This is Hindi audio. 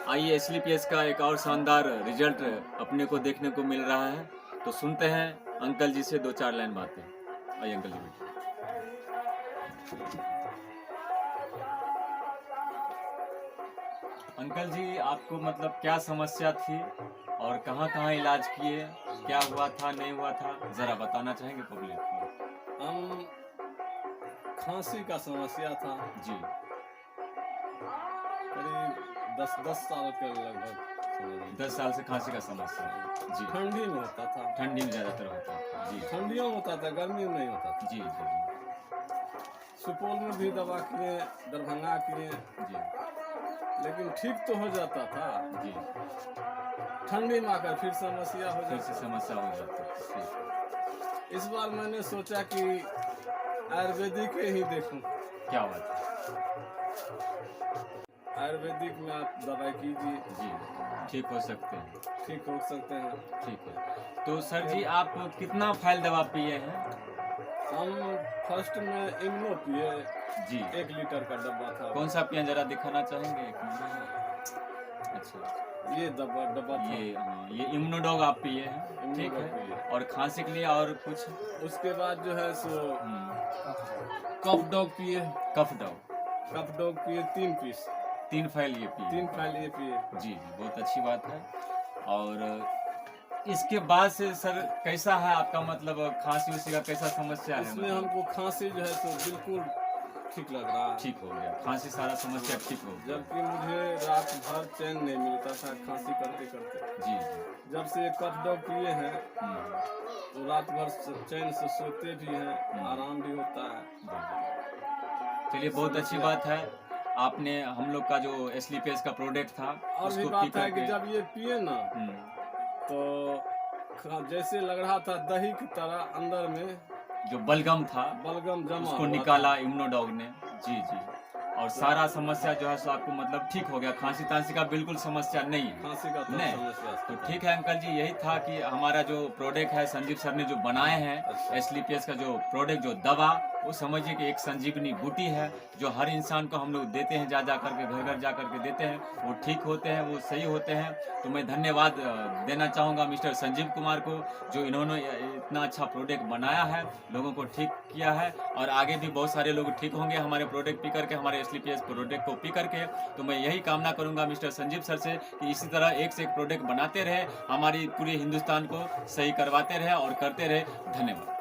आइए एसलीपीएस का एक और शानदार रिजल्ट अपने को देखने को मिल रहा है, तो सुनते हैं अंकल जी से दो चार लाइन बातें। आइए अंकल जी बैठिए। अंकल जी, आपको मतलब क्या समस्या थी और कहाँ इलाज किए, क्या हुआ था नहीं हुआ था, जरा बताना चाहेंगे पब्लिक को? हम खांसी का समस्या था जी करीब 10 साल के लगभग समझ लीजिए। 10 साल से खांसी का समस्या है। जी, ठंडी में होता था, ठंडी में ज़्यादातर होता है। जी ठंडियों में होता था, गर्मी में नहीं होता था। जी जी सुपौल में भी दवा किए, दरभंगा किए, जी लेकिन ठीक तो हो जाता था। जी ठंडी में आकर फिर समस्या हो फिर से जाती। समस्या हो जाती है। ठीक। इस बार मैंने सोचा कि आयुर्वेदिक ही देखूं। क्या बात है। आयुर्वेदिक में आप दवाई कीजिए, जी, ठीक हो सकते हैं। ठीक हो सकते हैं। ठीक है, तो सर जी आप कितना फाइल दवा पिए हैं? हम फर्स्ट में इम्नो पिए, जी 1 लीटर का डब्बा था। कौन सा पिए जरा दिखाना चाहेंगे? एक मिनट। अच्छा, ये डब्बा था। ये इम्नोडॉग आप पिए हैं, ठीक इम्नोडॉग है। पिए। और खांसी के लिए और कुछ? उसके बाद जो है सो हम्म, कफ डॉग पिए। कफ डॉग कफ डॉग पिए 3 पीस, 3 फाइल ये पिए। 3 फाइल ये पिए। जी जी, बहुत अच्छी बात है। और इसके बाद से सर कैसा है आपका, मतलब खांसी उसी का कैसा समस्या है? इसमें मतलब हमको खांसी जो है सो बिल्कुल ठीक लग रहा है। ठीक हो गया, खांसी सारा समस्या ठीक हो गया। जबकि मुझे रात भर चैन नहीं मिलता था खांसी करते करते। जी जी। जब से कफ डॉग पिए हैं हम्म, तो रात भर चैन से सोते भी हैं, आराम भी होता है। जी। चलिए, बहुत अच्छी बात है। आपने हम लोग का जो एसलीपीएस का प्रोडक्ट था और भी उसको पी बात है कि करके जब ये पिए ना तो जैसे लग रहा था दही की तरह अंदर में जो बलगम था बलगम जमा उसको हुआ था। निकाला इम्नोडॉग ने। जी जी, और सारा समस्या जो है सो आपको मतलब ठीक हो गया, खांसी तांसी का बिल्कुल समस्या नहीं है। खांसी का तो नहीं, समस्या तो था। ठीक है अंकल जी, यही था कि हमारा जो प्रोडक्ट है संजीव सर ने जो बनाए हैं, अच्छा। एसलीपीएस का जो प्रोडक्ट जो दवा, वो समझिए कि एक संजीवनी बूटी है जो हर इंसान को हम लोग देते हैं, जा करके घर घर जा करके देते हैं, वो ठीक होते हैं, वो सही होते हैं। तो मैं धन्यवाद देना चाहूँगा मिस्टर संजीव कुमार को, जो इन्होंने इतना अच्छा प्रोडक्ट बनाया है, लोगों को ठीक किया है, और आगे भी बहुत सारे लोग ठीक होंगे हमारे प्रोडक्ट पी करके, हमारे एसलीपीएस प्रोडक्ट को पी करके। तो मैं यही कामना करूंगा मिस्टर संजीव सर से कि इसी तरह एक से एक प्रोडक्ट बनाते रहे, हमारी पूरे हिंदुस्तान को सही करवाते रहे और करते रहे। धन्यवाद।